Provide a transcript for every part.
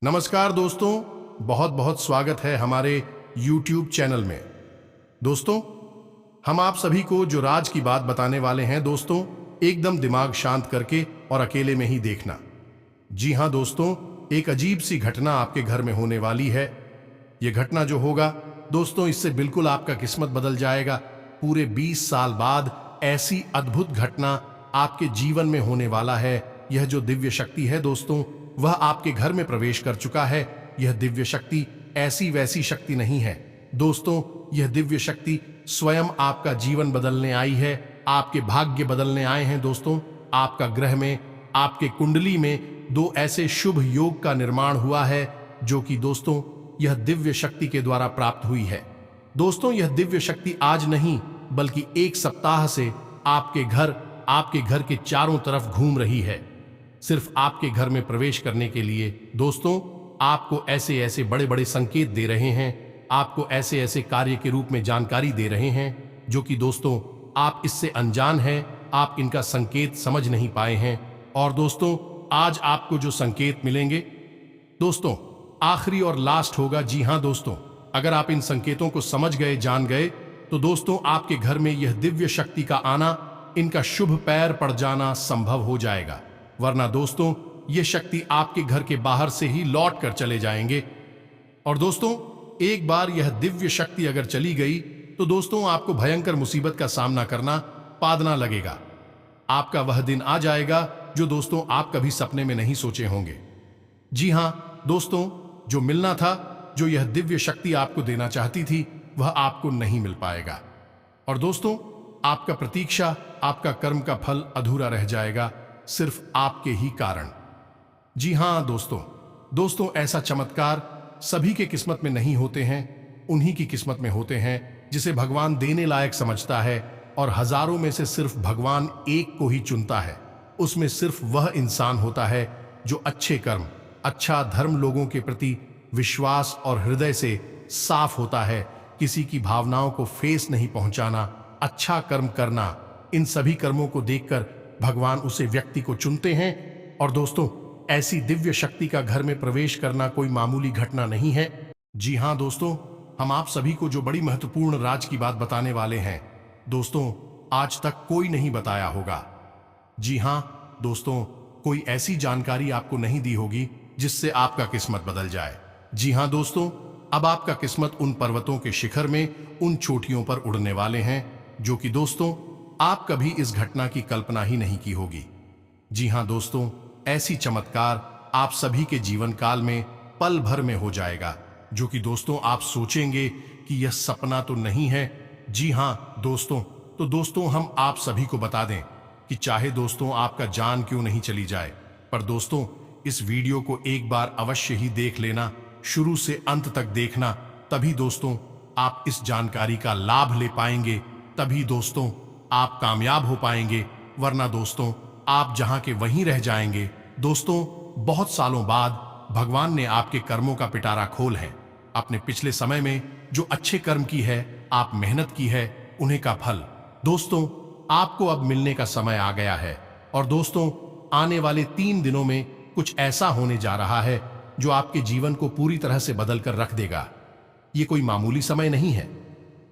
नमस्कार दोस्तों, बहुत बहुत स्वागत है हमारे YouTube चैनल में। दोस्तों, हम आप सभी को जो राज की बात बताने वाले हैं दोस्तों, एकदम दिमाग शांत करके और अकेले में ही देखना। जी हाँ दोस्तों, एक अजीब सी घटना आपके घर में होने वाली है। ये घटना जो होगा दोस्तों, इससे बिल्कुल आपका किस्मत बदल जाएगा। पूरे 20 साल बाद ऐसी अद्भुत घटना आपके जीवन में होने वाला है। यह जो दिव्य शक्ति है दोस्तों, वह आपके घर में प्रवेश कर चुका है। यह दिव्य शक्ति ऐसी वैसी शक्ति नहीं है दोस्तों, यह दिव्य शक्ति स्वयं आपका जीवन बदलने आई है, आपके भाग्य बदलने आए हैं दोस्तों। आपका ग्रह में, आपके कुंडली में दो ऐसे शुभ योग का निर्माण हुआ है, जो कि दोस्तों यह दिव्य शक्ति के द्वारा प्राप्त हुई है। दोस्तों, यह दिव्य शक्ति आज नहीं बल्कि एक सप्ताह से आपके घर के चारों तरफ घूम रही है। सिर्फ आपके घर में प्रवेश करने के लिए दोस्तों आपको ऐसे ऐसे बड़े बड़े संकेत दे रहे हैं, आपको ऐसे ऐसे कार्य के रूप में जानकारी दे रहे हैं, जो कि दोस्तों आप इससे अनजान हैं, आप इनका संकेत समझ नहीं पाए हैं। और दोस्तों, आज आपको जो संकेत मिलेंगे दोस्तों, आखिरी और लास्ट होगा। जी हाँ दोस्तों, अगर आप इन संकेतों को समझ गए, जान गए, तो दोस्तों आपके घर में यह दिव्य शक्ति का आना, इनका शुभ पैर पड़ जाना संभव हो जाएगा। वरना दोस्तों ये शक्ति आपके घर के बाहर से ही लौट कर चले जाएंगे। और दोस्तों, एक बार यह दिव्य शक्ति अगर चली गई तो दोस्तों आपको भयंकर मुसीबत का सामना करना पादना लगेगा। आपका वह दिन आ जाएगा जो दोस्तों आप कभी सपने में नहीं सोचे होंगे। जी हाँ दोस्तों, जो मिलना था, जो यह दिव्य शक्ति आपको देना चाहती थी, वह आपको नहीं मिल पाएगा। और दोस्तों आपका प्रतीक्षा, आपका कर्म का फल अधूरा रह जाएगा, सिर्फ आपके ही कारण। जी हाँ दोस्तों ऐसा चमत्कार सभी के किस्मत में नहीं होते हैं, उन्हीं की किस्मत में होते हैं जिसे भगवान देने लायक समझता है। और हजारों में से सिर्फ भगवान एक को ही चुनता है। उसमें सिर्फ वह इंसान होता है जो अच्छे कर्म, अच्छा धर्म, लोगों के प्रति विश्वास और हृदय से साफ होता है। किसी की भावनाओं को ठेस नहीं पहुंचाना, अच्छा कर्म करना, इन सभी कर्मों को देखकर भगवान उसे व्यक्ति को चुनते हैं। और दोस्तों, ऐसी दिव्य शक्ति का घर में प्रवेश करना कोई मामूली घटना नहीं है। जी हाँ दोस्तों, हम आप सभी को जो बड़ी महत्वपूर्ण राज की बात बताने वाले हैं दोस्तों, आज तक कोई नहीं बताया होगा। जी हाँ दोस्तों, कोई ऐसी जानकारी आपको नहीं दी होगी जिससे आपका किस्मत बदल जाए। जी हाँ दोस्तों, अब आपका किस्मत उन पर्वतों के शिखर में, उन चोटियों पर उड़ने वाले हैं, जो कि दोस्तों आप कभी इस घटना की कल्पना ही नहीं की होगी। जी हाँ दोस्तों, ऐसी चमत्कार आप सभी के जीवन काल में पल भर में हो जाएगा, जो कि दोस्तों आप सोचेंगे कि यह सपना तो नहीं है। जी हाँ दोस्तों, तो दोस्तों हम आप सभी को बता दें कि चाहे दोस्तों आपका जान क्यों नहीं चली जाए, पर दोस्तों इस वीडियो को एक बार अवश्य ही देख लेना, शुरू से अंत तक देखना, तभी दोस्तों आप इस जानकारी का लाभ ले पाएंगे, तभी दोस्तों आप कामयाब हो पाएंगे। वरना दोस्तों आप जहां के वहीं रह जाएंगे। दोस्तों, बहुत सालों बाद भगवान ने आपके कर्मों का पिटारा खोल है। अपने पिछले समय में जो अच्छे कर्म की है, आप मेहनत की है, उन्हीं का फल दोस्तों आपको अब मिलने का समय आ गया है। और दोस्तों आने वाले 3 दिनों में कुछ ऐसा होने जा रहा है जो आपके जीवन को पूरी तरह से बदल कर रख देगा। ये कोई मामूली समय नहीं है।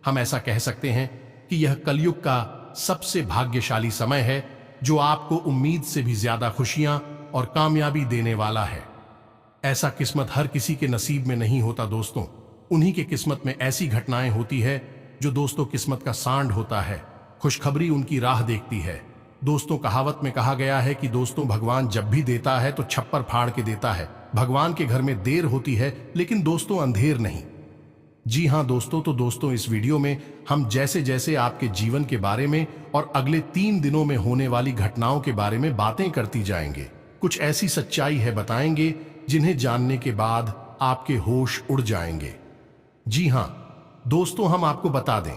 हम ऐसा कह सकते हैं कि यह कलयुग का सबसे भाग्यशाली समय है, जो आपको उम्मीद से भी ज्यादा खुशियां और कामयाबी देने वाला है। ऐसा किस्मत हर किसी के नसीब में नहीं होता दोस्तों, उन्हीं के किस्मत में ऐसी घटनाएं होती है जो दोस्तों किस्मत का सांड होता है। खुशखबरी उनकी राह देखती है। दोस्तों कहावत में कहा गया है कि दोस्तों भगवान जब भी देता है तो छप्पर फाड़ के देता है। भगवान के घर में देर होती है, लेकिन दोस्तों अंधेर नहीं। जी हाँ दोस्तों, तो दोस्तों इस वीडियो में हम जैसे जैसे आपके जीवन के बारे में और अगले 3 दिनों में होने वाली घटनाओं के बारे में बातें करती जाएंगे। कुछ ऐसी सच्चाई है बताएंगे जिन्हें जानने के बाद आपके होश उड़ जाएंगे। जी हाँ दोस्तों, हम आपको बता दें,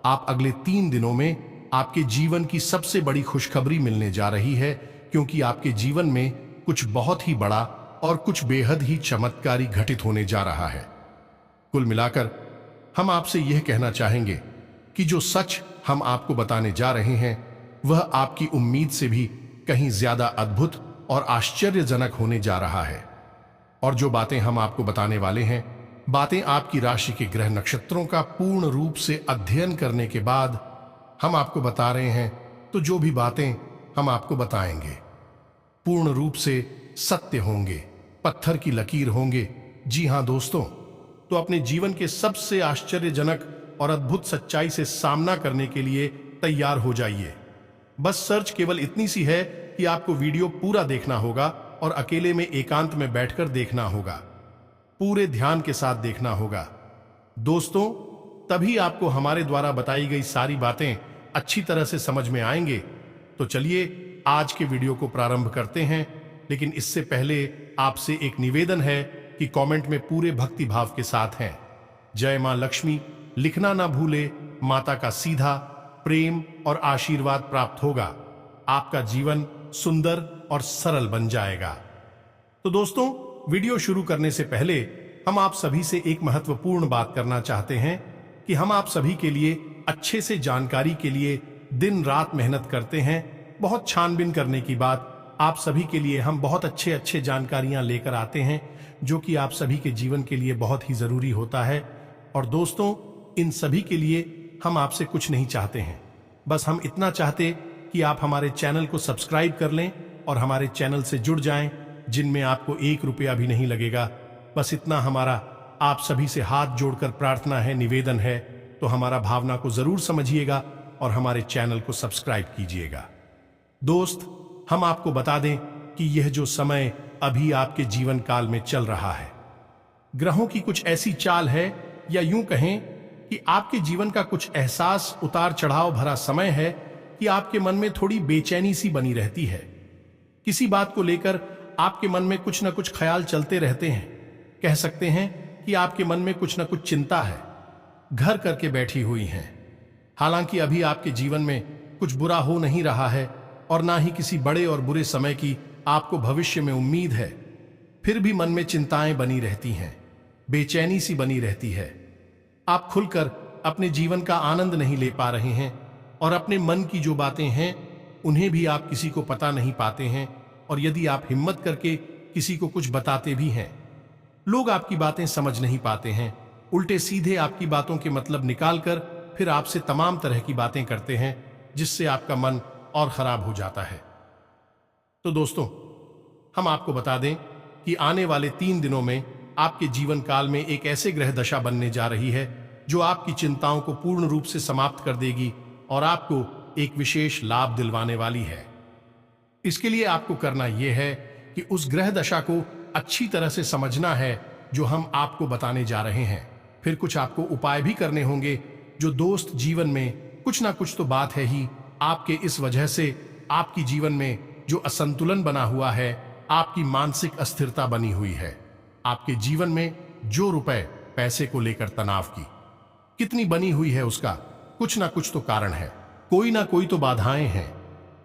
आप अगले 3 दिनों में आपके जीवन की सबसे बड़ी खुशखबरी मिलने जा रही है, क्योंकि आपके जीवन में कुछ बहुत ही बड़ा और कुछ बेहद ही चमत्कारी घटित होने जा रहा है। कुल मिलाकर हम आपसे यह कहना चाहेंगे कि जो सच हम आपको बताने जा रहे हैं, वह आपकी उम्मीद से भी कहीं ज्यादा अद्भुत और आश्चर्यजनक होने जा रहा है। और जो बातें हम आपको बताने वाले हैं, बातें आपकी राशि के ग्रह नक्षत्रों का पूर्ण रूप से अध्ययन करने के बाद हम आपको बता रहे हैं। तो जो भी बातें हम आपको बताएंगे पूर्ण रूप से सत्य होंगे, पत्थर की लकीर होंगे। जी हां दोस्तों, तो अपने जीवन के सबसे आश्चर्यजनक और अद्भुत सच्चाई से सामना करने के लिए तैयार हो जाइए। बस सर्च केवल इतनी सी है कि आपको वीडियो पूरा देखना होगा और अकेले में एकांत में बैठकर देखना होगा, पूरे ध्यान के साथ देखना होगा दोस्तों। तभी आपको हमारे द्वारा बताई गई सारी बातें अच्छी तरह से समझ में आएंगे। तो चलिए आज के वीडियो को प्रारंभ करते हैं, लेकिन इससे पहले आपसे एक निवेदन है कि कमेंट में पूरे भक्ति भाव के साथ हैं जय मां लक्ष्मी लिखना ना भूले। माता का सीधा प्रेम और आशीर्वाद प्राप्त होगा, आपका जीवन सुंदर और सरल बन जाएगा। तो दोस्तों, वीडियो शुरू करने से पहले हम आप सभी से एक महत्वपूर्ण बात करना चाहते हैं कि हम आप सभी के लिए अच्छे से जानकारी के लिए दिन रात मेहनत करते हैं। बहुत छानबीन करने की बात, आप सभी के लिए हम बहुत अच्छे जानकारियां लेकर आते हैं जो कि आप सभी के जीवन के लिए बहुत ही जरूरी होता है। और दोस्तों, इन सभी के लिए हम आपसे कुछ नहीं चाहते हैं, बस हम इतना चाहते कि आप हमारे चैनल को सब्सक्राइब कर लें और हमारे चैनल से जुड़ जाएं, जिनमें आपको 1 रुपया भी नहीं लगेगा। बस इतना हमारा आप सभी से हाथ जोड़कर प्रार्थना है, निवेदन है। तो हमारा भावना को जरूर समझिएगा और हमारे चैनल को सब्सक्राइब कीजिएगा। दोस्त, हम आपको बता दें कि यह जो समय अभी आपके जीवन काल में चल रहा है, ग्रहों की कुछ ऐसी चाल है, या यूं कहें कि आपके जीवन का कुछ एहसास उतार चढ़ाव भरा समय है कि आपके मन में थोड़ी बेचैनी सी बनी रहती है। किसी बात को लेकर आपके मन में कुछ ना कुछ ख्याल चलते रहते हैं। कह सकते हैं कि आपके मन में कुछ ना कुछ चिंता है, घर करके बैठी हुई हैं। हालांकि अभी आपके जीवन में कुछ बुरा हो नहीं रहा है और ना ही किसी बड़े और बुरे समय की आपको भविष्य में उम्मीद है, फिर भी मन में चिंताएं बनी रहती हैं, बेचैनी सी बनी रहती है। आप खुलकर अपने जीवन का आनंद नहीं ले पा रहे हैं और अपने मन की जो बातें हैं उन्हें भी आप किसी को पता नहीं पाते हैं। और यदि आप हिम्मत करके किसी को कुछ बताते भी हैं, लोग आपकी बातें समझ नहीं पाते हैं, उल्टे सीधे आपकी बातों के मतलब निकालकर फिर आपसे तमाम तरह की बातें करते हैं, जिससे आपका मन और खराब हो जाता है। तो दोस्तों, हम आपको बता दें कि आने वाले 3 दिनों में आपके जीवन काल में एक ऐसे ग्रह दशा बनने जा रही है जो आपकी चिंताओं को पूर्ण रूप से समाप्त कर देगी और आपको एक विशेष लाभ दिलवाने वाली है। इसके लिए आपको करना यह है कि उस ग्रह दशा को अच्छी तरह से समझना है जो हम आपको बताने जा रहे हैं। फिर कुछ आपको उपाय भी करने होंगे जो दोस्त जीवन में कुछ ना कुछ तो बात है ही। आपके इस वजह से आपकी जीवन में जो असंतुलन बना हुआ है, आपकी मानसिक अस्थिरता बनी हुई है, आपके जीवन में जो रुपए पैसे को लेकर तनाव की कितनी बनी हुई है, उसका कुछ ना कुछ तो कारण है, कोई ना कोई तो बाधाएं हैं।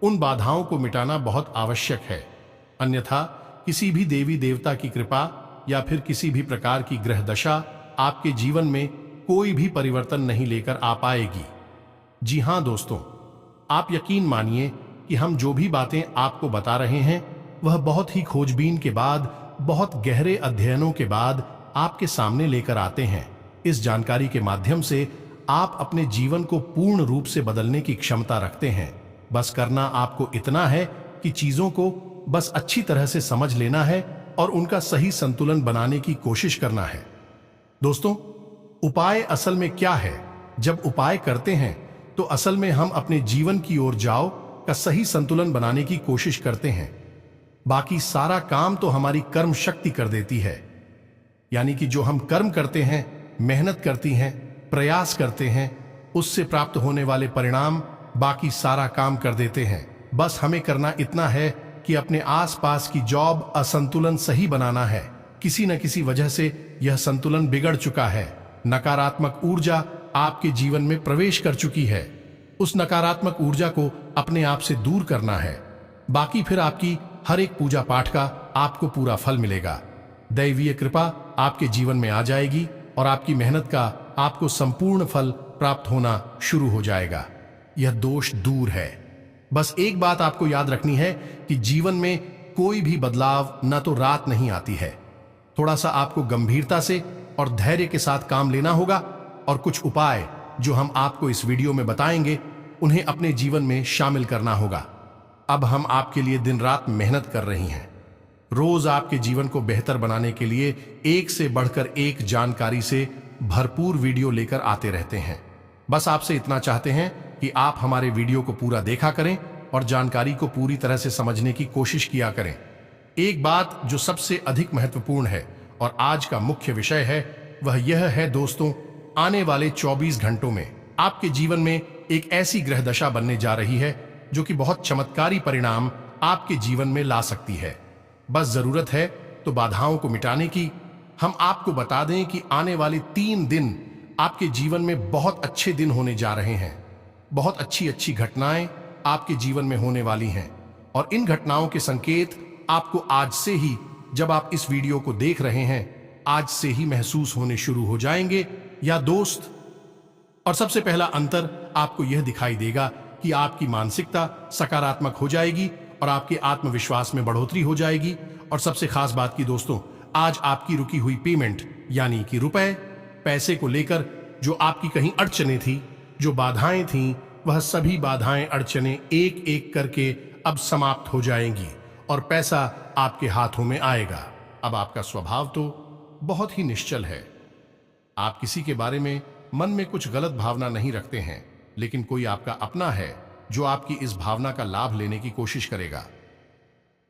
उन बाधाओं को मिटाना बहुत आवश्यक है, अन्यथा किसी भी देवी देवता की कृपा या फिर किसी भी प्रकार की ग्रह दशा आपके जीवन में कोई भी परिवर्तन नहीं लेकर आ पाएगी। जी हां दोस्तों, आप यकीन मानिए कि हम जो भी बातें आपको बता रहे हैं वह बहुत ही खोजबीन के बाद, बहुत गहरे अध्ययनों के बाद आपके सामने लेकर आते हैं। इस जानकारी के माध्यम से आप अपने जीवन को पूर्ण रूप से बदलने की क्षमता रखते हैं। बस करना आपको इतना है कि चीजों को बस अच्छी तरह से समझ लेना है और उनका सही संतुलन बनाने की कोशिश करना है। दोस्तों, उपाय असल में क्या है? जब उपाय करते हैं तो असल में हम अपने जीवन की ओर जाओ का सही संतुलन बनाने की कोशिश करते हैं। बाकी सारा काम तो हमारी कर्म शक्ति कर देती है, यानी कि जो हम कर्म करते हैं, मेहनत करती हैं, प्रयास करते हैं, उससे प्राप्त होने वाले परिणाम बाकी सारा काम कर देते हैं। बस हमें करना इतना है कि अपने आसपास की जॉब असंतुलन सही बनाना है। किसी न किसी वजह से यह संतुलन बिगड़ चुका है, नकारात्मक ऊर्जा आपके जीवन में प्रवेश कर चुकी है। उस नकारात्मक ऊर्जा को अपने आप से दूर करना है। बाकी फिर आपकी हर एक पूजा पाठ का आपको पूरा फल मिलेगा। दैवीय कृपा आपके जीवन में आ जाएगी और आपकी मेहनत का आपको संपूर्ण फल प्राप्त होना शुरू हो जाएगा। यह दोष दूर है। बस एक बात आपको याद रखनी है कि जीवन में कोई भी बदलाव न तो रात नहीं आती है, थोड़ा सा आपको गंभीरता से और धैर्य के साथ काम लेना होगा और कुछ उपाय जो हम आपको इस वीडियो में बताएंगे उन्हें अपने जीवन में शामिल करना होगा। अब हम आपके लिए दिन रात मेहनत कर रही हैं। रोज आपके जीवन को बेहतर बनाने के लिए एक से बढ़कर एक जानकारी से भरपूर वीडियो लेकर आते रहते हैं। बस आपसे इतना चाहते हैं कि आप हमारे वीडियो को पूरा देखा करें और जानकारी को पूरी तरह से समझने की कोशिश किया करें। एक बात जो सबसे अधिक महत्वपूर्ण है और आज का मुख्य विषय है वह यह है दोस्तों, आने वाले 24 घंटों में आपके जीवन में एक ऐसी ग्रह दशा बनने जा रही है जो कि बहुत चमत्कारी परिणाम आपके जीवन में ला सकती है। बस जरूरत है तो बाधाओं को मिटाने की। हम आपको बता दें कि आने वाले 3 दिन आपके जीवन में बहुत अच्छे दिन होने जा रहे हैं। बहुत अच्छी अच्छी घटनाएं आपके जीवन में होने वाली हैं और इन घटनाओं के संकेत आपको आज से ही, जब आप इस वीडियो को देख रहे हैं, आज से ही महसूस होने शुरू हो जाएंगे या दोस्त। और सबसे पहला अंतर आपको यह दिखाई देगा कि आपकी मानसिकता सकारात्मक हो जाएगी और आपके आत्मविश्वास में बढ़ोतरी हो जाएगी। और सबसे खास बात की दोस्तों, आज आपकी रुकी हुई पेमेंट यानी कि रुपए पैसे को लेकर जो आपकी कहीं अड़चने थी, जो बाधाएं थीं, वह सभी बाधाएं अड़चने एक एक करके अब समाप्त हो जाएंगी और पैसा आपके हाथों में आएगा। अब आपका स्वभाव तो बहुत ही निश्चल है। आप किसी के बारे में मन में कुछ गलत भावना नहीं रखते हैं, लेकिन कोई आपका अपना है जो आपकी इस भावना का लाभ लेने की कोशिश करेगा।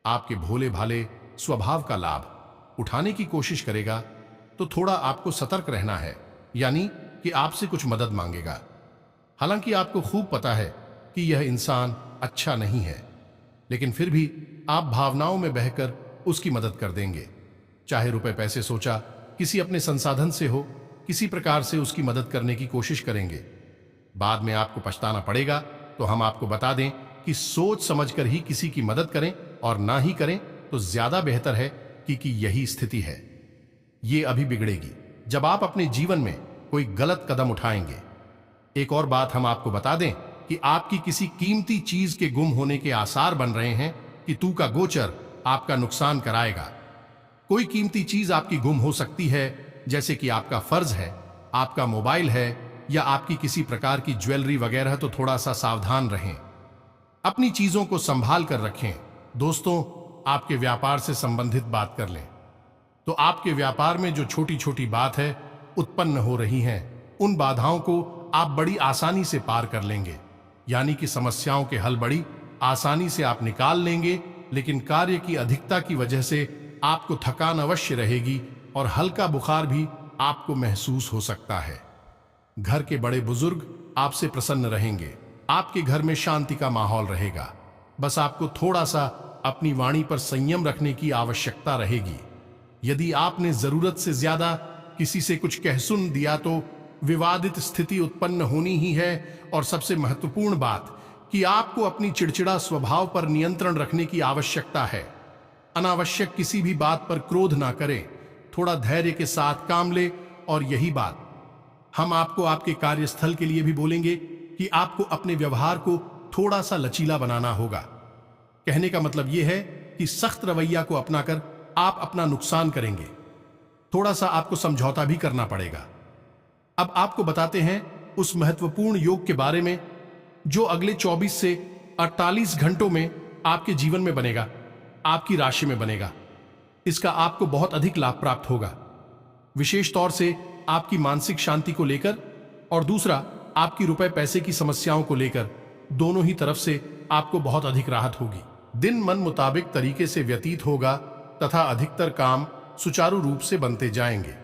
आपके भोले भाले स्वभाव का लाभ उठाने की कोशिश करेगा, तो थोड़ा आपको सतर्क रहना है, यानी कि आपसे कुछ मदद मांगेगा। हालांकि आपको खूब पता है कि यह इंसान अच्छा नहीं है, लेकिन फिर भी आप भावनाओं में बहकर उसकी मदद कर देंगे। चाहे रुपए पैसे सोचा किसी अपने संसाधन से हो, किसी प्रकार से उसकी मदद करने की कोशिश करेंगे। बाद में आपको पछताना पड़ेगा, तो हम आपको बता दें कि सोच समझकर ही किसी की मदद करें और ना ही करें तो ज्यादा बेहतर है, क्योंकि यही स्थिति है। ये अभी बिगड़ेगी जब आप अपने जीवन में कोई गलत कदम उठाएंगे। एक और बात हम आपको बता दें कि आपकी किसी कीमती चीज के गुम होने के आसार बन रहे हैं कि तू का गोचर आपका नुकसान कराएगा। कोई कीमती चीज आपकी गुम हो सकती है, जैसे कि आपका फर्ज है, आपका मोबाइल है या आपकी किसी प्रकार की ज्वेलरी वगैरह। तो थोड़ा सा सावधान रहें, अपनी चीजों को संभाल कर रखें। दोस्तों, आपके व्यापार से संबंधित बात कर लें तो आपके व्यापार में जो छोटी छोटी बात है उत्पन्न हो रही हैं, उन बाधाओं को आप बड़ी आसानी से पार कर लेंगे, यानी कि समस्याओं के हल बड़ी आसानी से आप निकाल लेंगे। लेकिन कार्य की अधिकता की वजह से आपको थकान अवश्य रहेगी और हल्का बुखार भी आपको महसूस हो सकता है। घर के बड़े बुजुर्ग आपसे प्रसन्न रहेंगे, आपके घर में शांति का माहौल रहेगा। बस आपको थोड़ा सा अपनी वाणी पर संयम रखने की आवश्यकता रहेगी। यदि आपने जरूरत से ज्यादा किसी से कुछ कह सुन दिया तो विवादित स्थिति उत्पन्न होनी ही है। और सबसे महत्वपूर्ण बात कि आपको अपनी चिड़चिड़ा स्वभाव पर नियंत्रण रखने की आवश्यकता है। अनावश्यक किसी भी बात पर क्रोध ना करें, थोड़ा धैर्य के साथ काम ले। और यही बात हम आपको आपके कार्यस्थल के लिए भी बोलेंगे कि आपको अपने व्यवहार को थोड़ा सा लचीला बनाना होगा। कहने का मतलब यह है कि सख्त रवैया को अपनाकर आप अपना नुकसान करेंगे। थोड़ा सा आपको समझौता भी करना पड़ेगा। अब आपको बताते हैं उस महत्वपूर्ण योग के बारे में जो अगले 24 से 48 घंटों में आपके जीवन में बनेगा, आपकी राशि में बनेगा। इसका आपको बहुत अधिक लाभ प्राप्त होगा, विशेष तौर से आपकी मानसिक शांति को लेकर और दूसरा आपकी रुपए पैसे की समस्याओं को लेकर। दोनों ही तरफ से आपको बहुत अधिक राहत होगी। दिन मन मुताबिक तरीके से व्यतीत होगा तथा अधिकतर काम सुचारू रूप से बनते जाएंगे।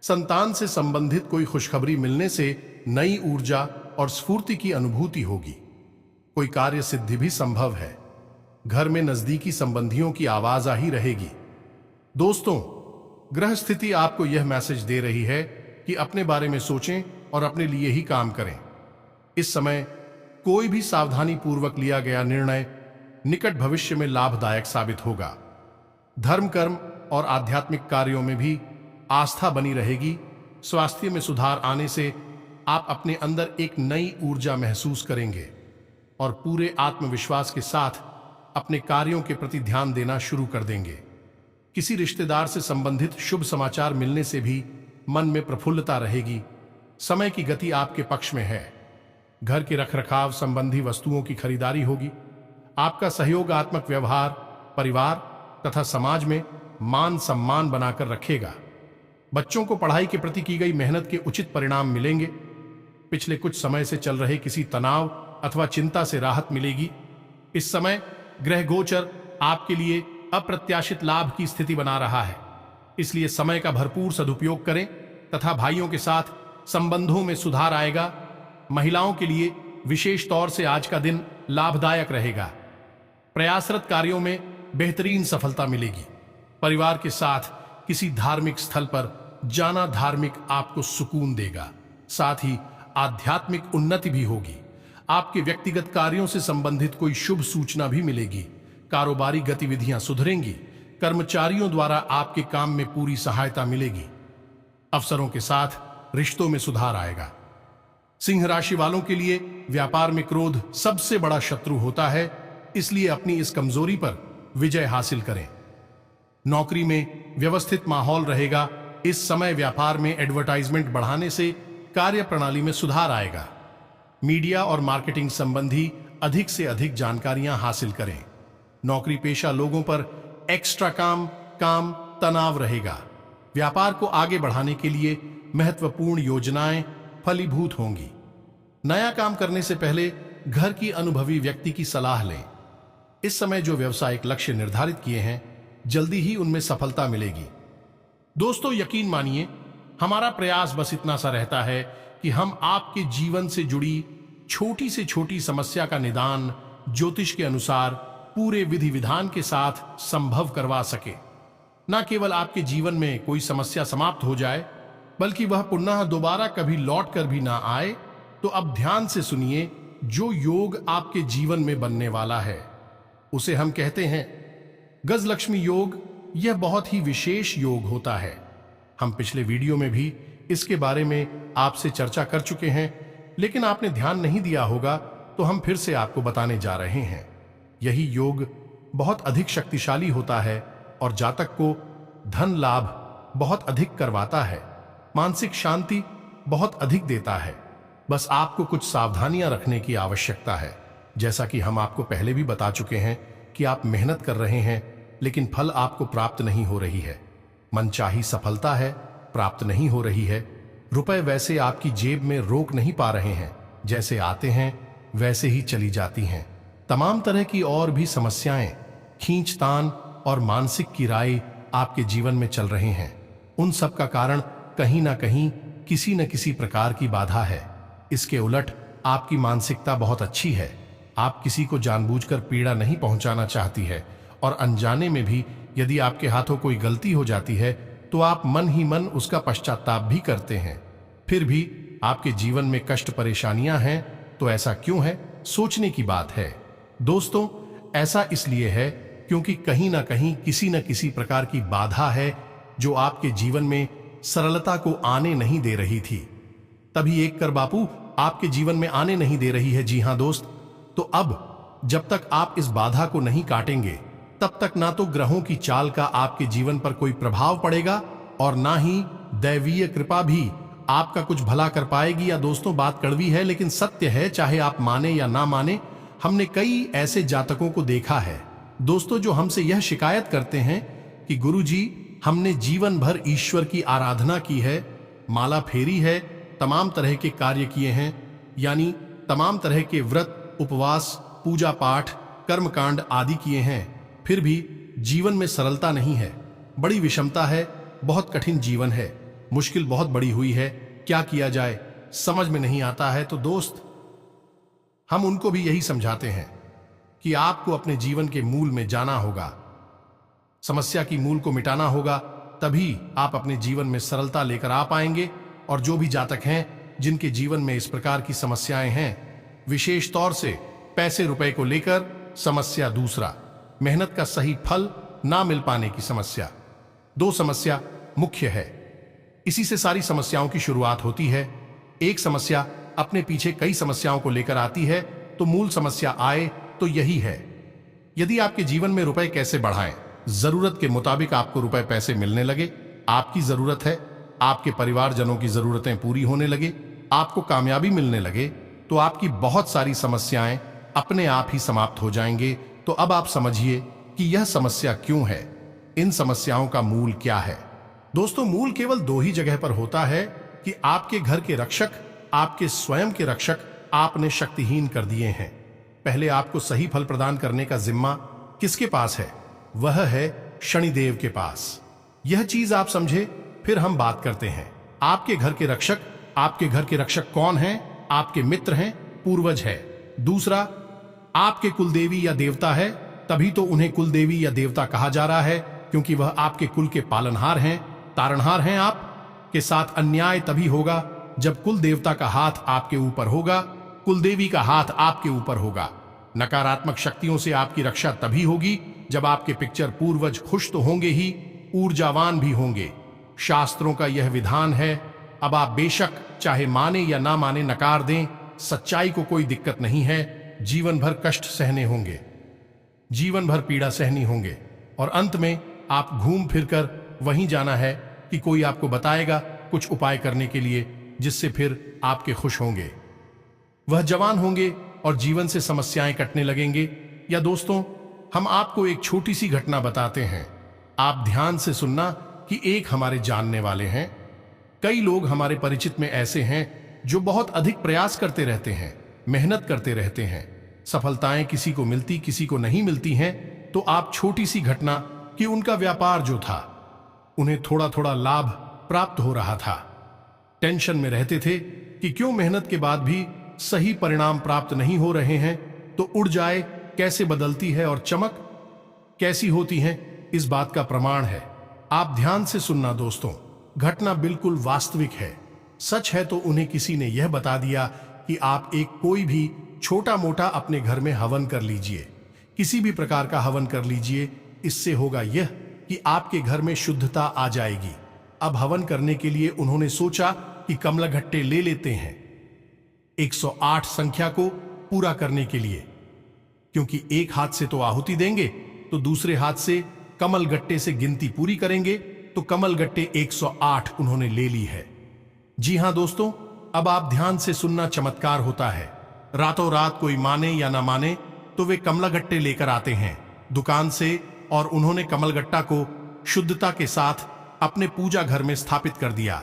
संतान से संबंधित कोई खुशखबरी मिलने से नई ऊर्जा और स्फूर्ति की अनुभूति होगी। कोई कार्य सिद्धि भी संभव है। घर में नजदीकी संबंधियों की आवाजाही रहेगी। दोस्तों, ग्रह स्थिति आपको यह मैसेज दे रही है कि अपने बारे में सोचें और अपने लिए ही काम करें। इस समय कोई भी सावधानी पूर्वक लिया गया निर्णय निकट भविष्य में लाभदायक साबित होगा। धर्म कर्म और आध्यात्मिक कार्यों में भी आस्था बनी रहेगी। स्वास्थ्य में सुधार आने से आप अपने अंदर एक नई ऊर्जा महसूस करेंगे और पूरे आत्मविश्वास के साथ अपने कार्यों के प्रति ध्यान देना शुरू कर देंगे। किसी रिश्तेदार से संबंधित शुभ समाचार मिलने से भी मन में प्रफुल्लता रहेगी। समय की गति आपके पक्ष में है। घर के रखरखाव संबंधी वस्तुओं की खरीदारी होगी। आपका सहयोगात्मक व्यवहार परिवार तथा समाज में मान सम्मान बनाकर रखेगा। बच्चों को पढ़ाई के प्रति की गई मेहनत के उचित परिणाम मिलेंगे। पिछले कुछ समय से चल रहे किसी तनाव अथवा चिंता से राहत मिलेगी। इस समय ग्रह गोचर आपके लिए अप्रत्याशित लाभ की स्थिति बना रहा है, इसलिए समय का भरपूर सदुपयोग करें तथा भाइयों के साथ संबंधों में सुधार आएगा। महिलाओं के लिए विशेष तौर से आज का दिन लाभदायक रहेगा। प्रयासरत कार्यों में बेहतरीन सफलता मिलेगी। परिवार के साथ किसी धार्मिक स्थल पर जाना धार्मिक आपको सुकून देगा। साथ ही आध्यात्मिक उन्नति भी होगी। आपके व्यक्तिगत कार्यों से संबंधित कोई शुभ सूचना भी मिलेगी। कारोबारी गतिविधियां सुधरेंगी। कर्मचारियों द्वारा आपके काम में पूरी सहायता मिलेगी। अफसरों के साथ रिश्तों में सुधार आएगा। सिंह राशि वालों के लिए व्यापार में क्रोध सबसे बड़ा शत्रु होता है, इसलिए अपनी इस कमजोरी पर विजय हासिल करें। नौकरी में व्यवस्थित माहौल रहेगा। इस समय व्यापार में एडवर्टाइजमेंट बढ़ाने से कार्य प्रणाली में सुधार आएगा। मीडिया और मार्केटिंग संबंधी अधिक से अधिक जानकारियां हासिल करें। नौकरी पेशा लोगों पर एक्स्ट्रा काम तनाव रहेगा। व्यापार को आगे बढ़ाने के लिए महत्वपूर्ण योजनाएं फलीभूत होंगी। नया काम करने से पहले घर की अनुभवी व्यक्ति की सलाह लें। इस समय जो व्यवसायिक लक्ष्य निर्धारित किए हैं, जल्दी ही उनमें सफलता मिलेगी। दोस्तों, यकीन मानिए, हमारा प्रयास बस इतना सा रहता है कि हम आपके जीवन से जुड़ी छोटी से छोटी समस्या का निदान ज्योतिष के अनुसार पूरे विधि विधान के साथ संभव करवा सके। न केवल आपके जीवन में कोई समस्या समाप्त हो जाए, बल्कि वह पुनः दोबारा कभी लौट कर भी ना आए। तो अब ध्यान से सुनिए, जो योग आपके जीवन में बनने वाला है उसे हम कहते हैं गजलक्ष्मी योग। यह बहुत ही विशेष योग होता है। हम पिछले वीडियो में भी इसके बारे में आपसे चर्चा कर चुके हैं, लेकिन आपने ध्यान नहीं दिया होगा, तो हम फिर से आपको बताने जा रहे हैं। यही योग बहुत अधिक शक्तिशाली होता है और जातक को धन लाभ बहुत अधिक करवाता है, मानसिक शांति बहुत अधिक देता है। बस आपको कुछ सावधानियां रखने की आवश्यकता है। जैसा कि हम आपको पहले भी बता चुके हैं कि आप मेहनत कर रहे हैं, लेकिन फल आपको प्राप्त नहीं हो रही है। मनचाही सफलता है, प्राप्त नहीं हो रही है। रुपए वैसे आपकी जेब में रोक नहीं पा रहे हैं, जैसे आते हैं वैसे ही चली जाती हैं। तमाम तरह की और भी समस्याएं, खींचतान और मानसिक किराए आपके जीवन में चल रहे हैं। उन सब का कारण कहीं ना कहीं किसी न किसी प्रकार की बाधा है। इसके उलट आपकी मानसिकता बहुत अच्छी है। आप किसी को जानबूझकर पीड़ा नहीं पहुंचाना चाहती है, और अनजाने में भी यदि आपके हाथों कोई गलती हो जाती है तो आप मन ही मन उसका पश्चाताप भी करते हैं। फिर भी आपके जीवन में कष्ट परेशानियां हैं, तो ऐसा क्यों है, सोचने की बात है। दोस्तों, ऐसा इसलिए है क्योंकि कहीं ना कहीं किसी न किसी प्रकार की बाधा है जो आपके जीवन में सरलता को आने नहीं दे रही थी। तभी एक कर बापू आपके जीवन में आने नहीं दे रही है। जी हां दोस्त, तो अब जब तक आप इस बाधा को नहीं काटेंगे, तब तक ना तो ग्रहों की चाल का आपके जीवन पर कोई प्रभाव पड़ेगा और ना ही दैवीय कृपा भी आपका कुछ भला कर पाएगी। या दोस्तों, बात कड़वी है लेकिन सत्य है, चाहे आप माने या ना माने। हमने कई ऐसे जातकों को देखा है दोस्तों, जो हमसे यह शिकायत करते हैं कि गुरुजी, हमने जीवन भर ईश्वर की आराधना की है, माला फेरी है, तमाम तरह के कार्य किए हैं, यानी तमाम तरह के व्रत, उपवास, पूजा पाठ, कर्मकांड आदि किए हैं, फिर भी जीवन में सरलता नहीं है। बड़ी विषमता है, बहुत कठिन जीवन है, मुश्किल बहुत बड़ी हुई है, क्या किया जाए समझ में नहीं आता है। तो दोस्त, हम उनको भी यही समझाते हैं कि आपको अपने जीवन के मूल में जाना होगा, समस्या की मूल को मिटाना होगा, तभी आप अपने जीवन में सरलता लेकर आ पाएंगे। और जो भी जातक हैं जिनके जीवन में इस प्रकार की समस्याएं हैं, विशेष तौर से पैसे रुपए को लेकर समस्या, दूसरा मेहनत का सही फल ना मिल पाने की समस्या, दो समस्या मुख्य है। इसी से सारी समस्याओं की शुरुआत होती है। एक समस्या अपने पीछे कई समस्याओं को लेकर आती है, तो मूल समस्या आए तो यही है। यदि आपके जीवन में रुपए कैसे बढ़ाएं, जरूरत के मुताबिक आपको रुपए पैसे मिलने लगे, आपकी जरूरत है, आपके परिवारजनों की जरूरतें पूरी होने लगे, आपको कामयाबी मिलने लगे, तो आपकी बहुत सारी समस्याएं अपने आप ही समाप्त हो जाएंगे। तो अब आप समझिए कि यह समस्या क्यों है, इन समस्याओं का मूल क्या है। दोस्तों, मूल केवल दो ही जगह पर होता है कि आपके घर के रक्षक, आपके स्वयं के रक्षक आपने शक्तिहीन कर दिए हैं। पहले आपको सही फल प्रदान करने का जिम्मा किसके पास है? वह है शनिदेव के पास। यह चीज आप समझे, फिर हम बात करते हैं। आपके घर के रक्षक, आपके घर के रक्षक कौन हैं? आपके मित्र हैं, पूर्वज है। दूसरा, आपके कुलदेवी या देवता है, तभी तो उन्हें कुलदेवी या देवता कहा जा रहा है, क्योंकि वह आपके कुल के पालनहार हैं, तारणहार हैं। आप के साथ अन्याय तभी होगा जब कुल देवता का हाथ आपके ऊपर होगा, कुलदेवी का हाथ आपके ऊपर होगा। नकारात्मक शक्तियों से आपकी रक्षा तभी होगी जब आपके पिक्चर पूर्वज खुश तो होंगे ही, ऊर्जावान भी होंगे। शास्त्रों का यह विधान है। अब आप बेशक चाहे माने या ना माने, नकार दें, सच्चाई को कोई दिक्कत नहीं है। जीवन भर कष्ट सहने होंगे, जीवन भर पीड़ा सहनी होंगे, और अंत में आप घूम फिरकर वहीं जाना है कि कोई आपको बताएगा कुछ उपाय करने के लिए, जिससे फिर आपके खुश होंगे, वह जवान होंगे और जीवन से समस्याएं कटने लगेंगे। या दोस्तों, हम आपको एक छोटी सी घटना बताते हैं, आप ध्यान से सुनना कि एक हमारे जानने वाले हैं। कई लोग हमारे परिचित में ऐसे हैं जो बहुत अधिक प्रयास करते रहते हैं, मेहनत करते रहते हैं, सफलताएं किसी को मिलती किसी को नहीं मिलती हैं। तो आप छोटी सी घटना कि उनका व्यापार जो था, उन्हें थोड़ा थोड़ा लाभ प्राप्त हो रहा था, टेंशन में रहते थे कि क्यों मेहनत के बाद भी सही परिणाम प्राप्त नहीं हो रहे हैं। तो उड़ जाए कैसे बदलती है और चमक कैसी होती है, इस बात का प्रमाण है। आप ध्यान से सुनना दोस्तों, घटना बिल्कुल वास्तविक है, सच है। तो उन्हें किसी ने यह बता दिया कि आप एक कोई भी छोटा मोटा अपने घर में हवन कर लीजिए, किसी भी प्रकार का हवन कर लीजिए। इससे होगा यह कि आपके घर में शुद्धता आ जाएगी। अब हवन करने के लिए उन्होंने सोचा कि कमलघट्टे ले लेते हैं 108 संख्या को पूरा करने के लिए, क्योंकि एक हाथ से तो आहुति देंगे तो दूसरे हाथ से कमल गट्टे से गिनती पूरी करेंगे। तो कमल गट्टे 108 उन्होंने ले ली है। जी हां दोस्तों, अब आप ध्यान से सुनना, चमत्कार होता है। रातों रात कोई माने या ना माने तो वे कमलगट्टे लेकर आते हैं दुकान से, और उन्होंने कमलगट्टा को शुद्धता के साथ अपने पूजा घर में स्थापित कर दिया।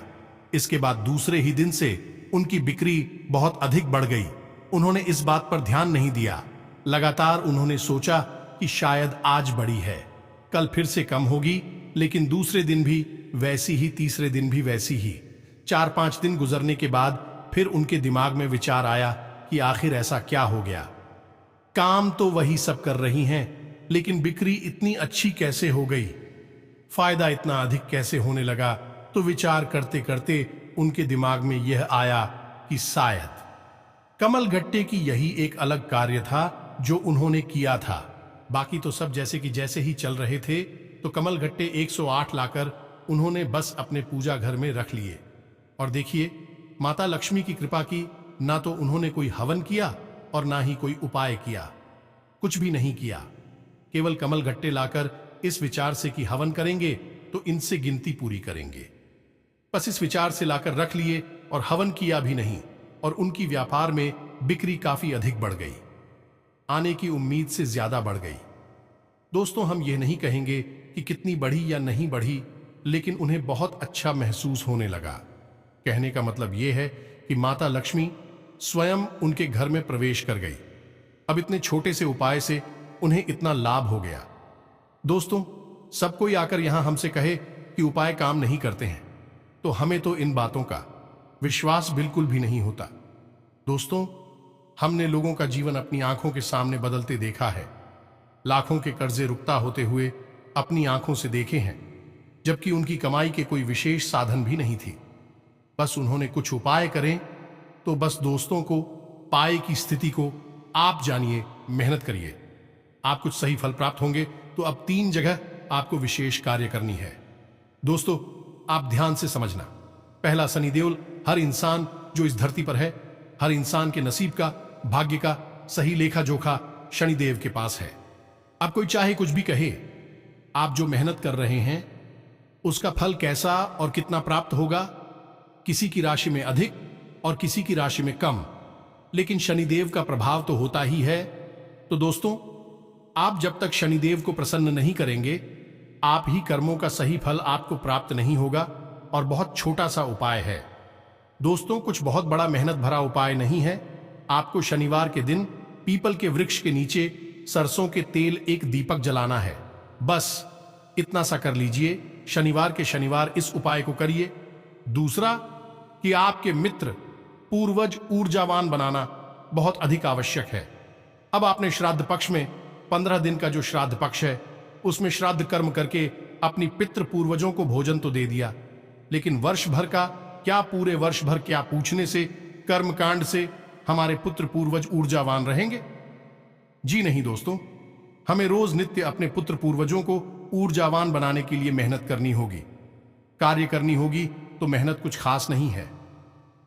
इसके बाद दूसरे ही दिन से उनकी बिक्री बहुत अधिक बढ़ गई। उन्होंने इस बात पर ध्यान नहीं दिया। लगातार उन्होंने सोचा कि शायद आज बढ़ी है, कल फिर से कम होगी, लेकिन दूसरे दिन भी वैसी ही, तीसरे दिन भी वैसी ही। 4-5 दिन गुजरने के बाद फिर उनके दिमाग में विचार आया कि आखिर ऐसा क्या हो गया। काम तो वही सब कर रही हैं, लेकिन बिक्री इतनी अच्छी कैसे हो गई, फायदा इतना अधिक कैसे होने लगा। तो विचार करते करते उनके दिमाग में यह आया कि शायद कमल गट्टे की यही एक अलग कार्य था जो उन्होंने किया था। बाकी तो सब जैसे कि जैसे ही चल रहे थे। तो कमल गट्टे 108 लाकर उन्होंने बस अपने पूजा घर में रख लिए। और देखिए, माता लक्ष्मी की कृपा की। ना तो उन्होंने कोई हवन किया और ना ही कोई उपाय किया, कुछ भी नहीं किया। केवल कमल गट्टे लाकर इस विचार से कि हवन करेंगे तो इनसे गिनती पूरी करेंगे, बस इस विचार से लाकर रख लिए और हवन किया भी नहीं। और उनकी व्यापार में बिक्री काफी अधिक बढ़ गई, आने की उम्मीद से ज्यादा बढ़ गई। दोस्तों, हम यह नहीं कहेंगे कि कितनी बढ़ी या नहीं बढ़ी, लेकिन उन्हें बहुत अच्छा महसूस होने लगा। कहने का मतलब यह है कि माता लक्ष्मी स्वयं उनके घर में प्रवेश कर गई। अब इतने छोटे से उपाय से उन्हें इतना लाभ हो गया। दोस्तों, सब कोई आकर यहां हमसे कहे कि उपाय काम नहीं करते हैं, तो हमें तो इन बातों का विश्वास बिल्कुल भी नहीं होता। दोस्तों, हमने लोगों का जीवन अपनी आंखों के सामने बदलते देखा है। लाखों के कर्जे रुकता होते हुए अपनी आंखों से देखे हैं, जबकि उनकी कमाई के कोई विशेष साधन भी नहीं थी। बस उन्होंने कुछ उपाय करें तो बस दोस्तों को पाए की स्थिति को आप जानिए, मेहनत करिए, आप कुछ सही फल प्राप्त होंगे। तो अब 3 जगह आपको विशेष कार्य करनी है। दोस्तों, आप ध्यान से समझना। पहला, शनिदेव हर इंसान जो इस धरती पर है, हर इंसान के नसीब का, भाग्य का सही लेखा जोखा शनिदेव के पास है। अब कोई चाहे कुछ भी कहे, आप जो मेहनत कर रहे हैं उसका फल कैसा और कितना प्राप्त होगा। किसी की राशि में अधिक और किसी की राशि में कम, लेकिन शनिदेव का प्रभाव तो होता ही है। तो दोस्तों, आप जब तक शनिदेव को प्रसन्न नहीं करेंगे, आप ही कर्मों का सही फल आपको प्राप्त नहीं होगा। और बहुत छोटा सा उपाय है दोस्तों, कुछ बहुत बड़ा मेहनत भरा उपाय नहीं है। आपको शनिवार के दिन पीपल के वृक्ष के नीचे सरसों के तेल एक दीपक जलाना है। बस इतना सा कर लीजिए। शनिवार के शनिवार इस उपाय को करिए। दूसरा कि आपके मित्र पूर्वज ऊर्जावान बनाना बहुत अधिक आवश्यक है। अब आपने श्राद्ध पक्ष में 15 दिन का जो श्राद्ध पक्ष है उसमें श्राद्ध कर्म करके अपनी पितृ पूर्वजों को भोजन तो दे दिया, लेकिन वर्ष भर का क्या, पूरे वर्ष भर क्या पूछने से, कर्मकांड से हमारे पुत्र पूर्वज ऊर्जावान रहेंगे? जी नहीं दोस्तों, हमें रोज नित्य अपने पुत्र पूर्वजों को ऊर्जावान बनाने के लिए मेहनत करनी होगी, कार्य करनी होगी। तो मेहनत कुछ खास नहीं है,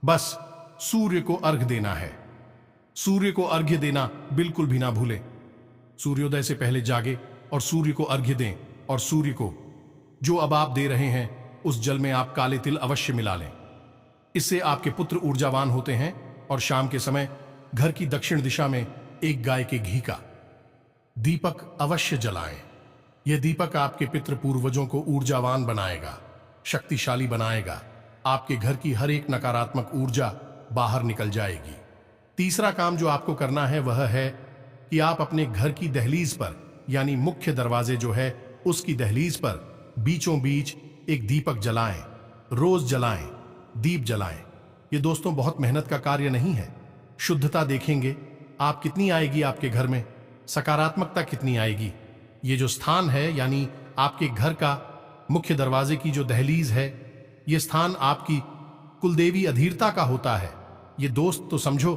बस सूर्य को अर्घ्य देना है। सूर्य को अर्घ्य देना बिल्कुल भी ना भूलें। सूर्योदय से पहले जागे और सूर्य को अर्घ्य दें। और सूर्य को जो अब आप दे रहे हैं उस जल में आप काले तिल अवश्य मिला लें। इससे आपके पुत्र ऊर्जावान होते हैं। और शाम के समय घर की दक्षिण दिशा में एक गाय के घी का दीपक अवश्य जलाएं। यह दीपक आपके पितृ पूर्वजों को ऊर्जावान बनाएगा, शक्तिशाली बनाएगा। आपके घर की हर एक नकारात्मक ऊर्जा बाहर निकल जाएगी। तीसरा काम जो आपको करना है वह है कि आप अपने घर की दहलीज पर, यानी मुख्य दरवाजे जो है उसकी दहलीज पर बीचों बीच एक दीपक जलाएं। रोज जलाएं, दीप जलाएं। ये दोस्तों बहुत मेहनत का कार्य नहीं है। शुद्धता देखेंगे आप कितनी आएगी आपके घर में, सकारात्मकता कितनी आएगी। ये जो स्थान है, यानी आपके घर का मुख्य दरवाजे की जो दहलीज है, ये स्थान आपकी कुलदेवी अधीरता का होता है। ये दोस्त तो समझो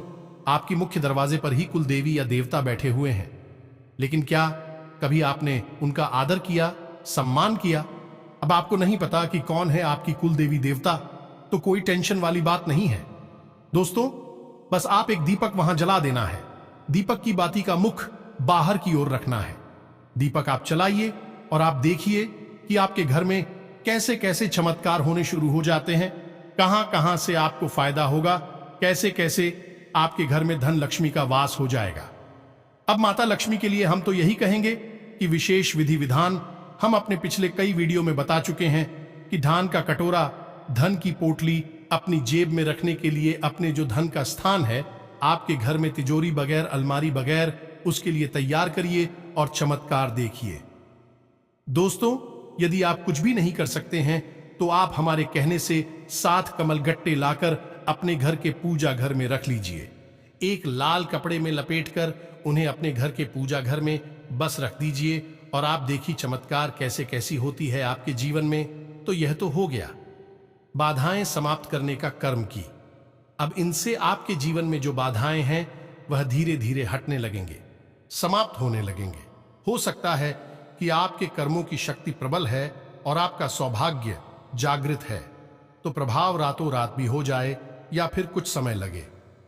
आपकी मुख्य दरवाजे पर ही कुलदेवी या देवता बैठे हुए हैं, लेकिन क्या कभी आपने उनका आदर किया, सम्मान किया? अब आपको नहीं पता कि कौन है आपकी कुलदेवी देवता, तो कोई टेंशन वाली बात नहीं है दोस्तों। बस आप एक दीपक वहां जला देना है। दीपक की बाती का मुख बाहर की ओर रखना है। दीपक आप चलाइए और आप देखिए कि आपके घर में कैसे कैसे चमत्कार होने शुरू हो जाते हैं। कहां कहां से आपको फायदा होगा, कैसे कैसे आपके घर में धन लक्ष्मी का वास हो जाएगा। अब माता लक्ष्मी के लिए हम तो यही कहेंगे कि विशेष विधि विधान हम अपने पिछले कई वीडियो में बता चुके हैं कि धान का कटोरा, धन की पोटली अपनी जेब में रखने के लिए अपने जो धन का स्थान है आपके घर में तिजोरी बगैर, अलमारी बगैर, उसके लिए तैयार करिए और चमत्कार देखिए। दोस्तों, यदि आप कुछ भी नहीं कर सकते हैं तो आप हमारे कहने से 7 कमल गट्टे लाकर अपने घर के पूजा घर में रख लीजिए। एक लाल कपड़े में लपेटकर उन्हें अपने घर के पूजा घर में बस रख दीजिए और आप देखिए चमत्कार कैसे कैसी होती है आपके जीवन में। तो यह तो हो गया बाधाएं समाप्त करने का कर्म की। अब इनसे आपके जीवन में जो बाधाएं हैं वह धीरे धीरे हटने लगेंगे, समाप्त होने लगेंगे। हो सकता है कि आपके कर्मों की शक्ति प्रबल है और आपका सौभाग्य जागृत है, तो प्रभाव रातों रात भी हो जाए या फिर कुछ समय लगे,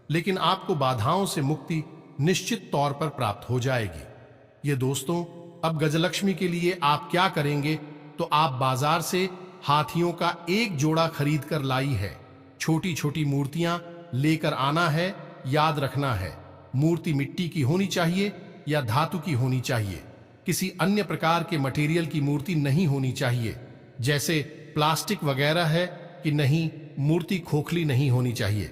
लेकिन आपको बाधाओं से मुक्ति निश्चित तौर पर प्राप्त हो जाएगी। ये दोस्तों, अब गजलक्ष्मी के लिए आप क्या करेंगे, तो आप बाजार से हाथियों का एक जोड़ा खरीद कर लाई है। छोटी छोटी मूर्तियां लेकर आना है। याद रखना है, मूर्ति मिट्टी की होनी चाहिए या धातु की होनी चाहिए। किसी अन्य प्रकार के मटेरियल की मूर्ति नहीं होनी चाहिए, जैसे प्लास्टिक वगैरह है कि नहीं। मूर्ति खोखली नहीं होनी चाहिए।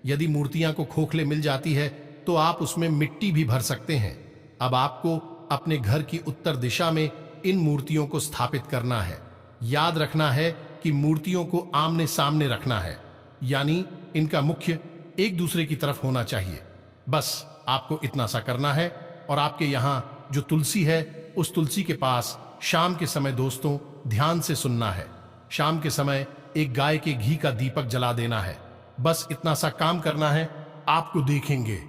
यदि मूर्तियां को खोखले मिल जाती है तो आप उसमें मिट्टी भी भर सकते हैं। अब आपको अपने घर की उत्तर दिशा में इन मूर्तियों को स्थापित करना है। याद रखना है कि मूर्तियों को आमने सामने रखना है, यानी इनका मुख्य एक दूसरे की तरफ होना चाहिए। बस आपको इतना सा करना है। और आपके यहां जो तुलसी है उस तुलसी के पास शाम के समय दोस्तों ध्यान से सुनना है, शाम के समय एक गाय के घी का दीपक जला देना है। बस इतना सा काम करना है। आपको देखेंगे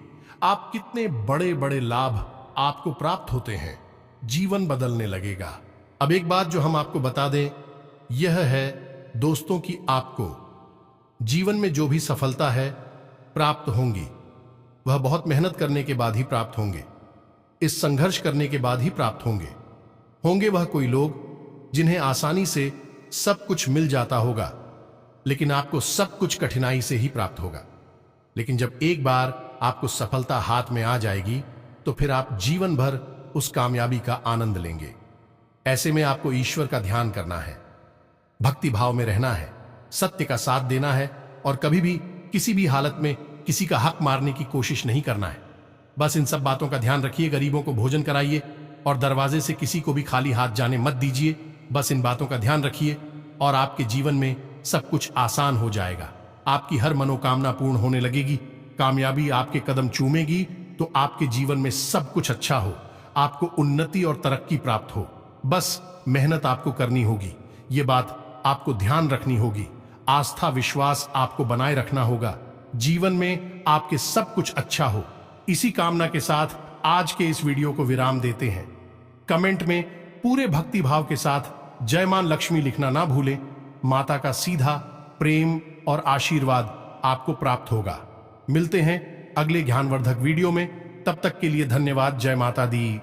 आप कितने बड़े बड़े लाभ आपको प्राप्त होते हैं, जीवन बदलने लगेगा। अब एक बात जो हम आपको बता दें, यह है दोस्तों कि आपको जीवन में जो भी सफलता है प्राप्त होंगी, वह बहुत मेहनत करने के बाद ही प्राप्त होंगे। इस संघर्ष करने के बाद ही प्राप्त होंगे। होंगे वह कोई लोग जिन्हें आसानी से सब कुछ मिल जाता होगा, लेकिन आपको सब कुछ कठिनाई से ही प्राप्त होगा। लेकिन जब एक बार आपको सफलता हाथ में आ जाएगी, तो फिर आप जीवन भर उस कामयाबी का आनंद लेंगे। ऐसे में आपको ईश्वर का ध्यान करना है, भक्ति भाव में रहना है, सत्य का साथ देना है और कभी भी किसी भी हालत में किसी का हक मारने की कोशिश नहीं करना है। बस इन सब बातों का ध्यान रखिए। गरीबों को भोजन कराइए और दरवाजे से किसी को भी खाली हाथ जाने मत दीजिए। बस इन बातों का ध्यान रखिए और आपके जीवन में सब कुछ आसान हो जाएगा। आपकी हर मनोकामना पूर्ण होने लगेगी। कामयाबी आपके कदम चूमेगी तो आपके जीवन में सब कुछ अच्छा हो, आपको उन्नति और तरक्की प्राप्त हो। बस मेहनत आपको करनी होगी, ये बात आपको ध्यान रखनी होगी। आस्था विश्वास आपको बनाए रखना होगा। जीवन में आपके सब कुछ अच्छा हो। इसी कामना के साथ आज के इस वीडियो को विराम देते हैं। कमेंट में पूरे भक्ति भाव के साथ जय मां लक्ष्मी लिखना ना भूलें। माता का सीधा प्रेम और आशीर्वाद आपको प्राप्त होगा। मिलते हैं अगले ज्ञानवर्धक वीडियो में। तब तक के लिए धन्यवाद। जय माता दी।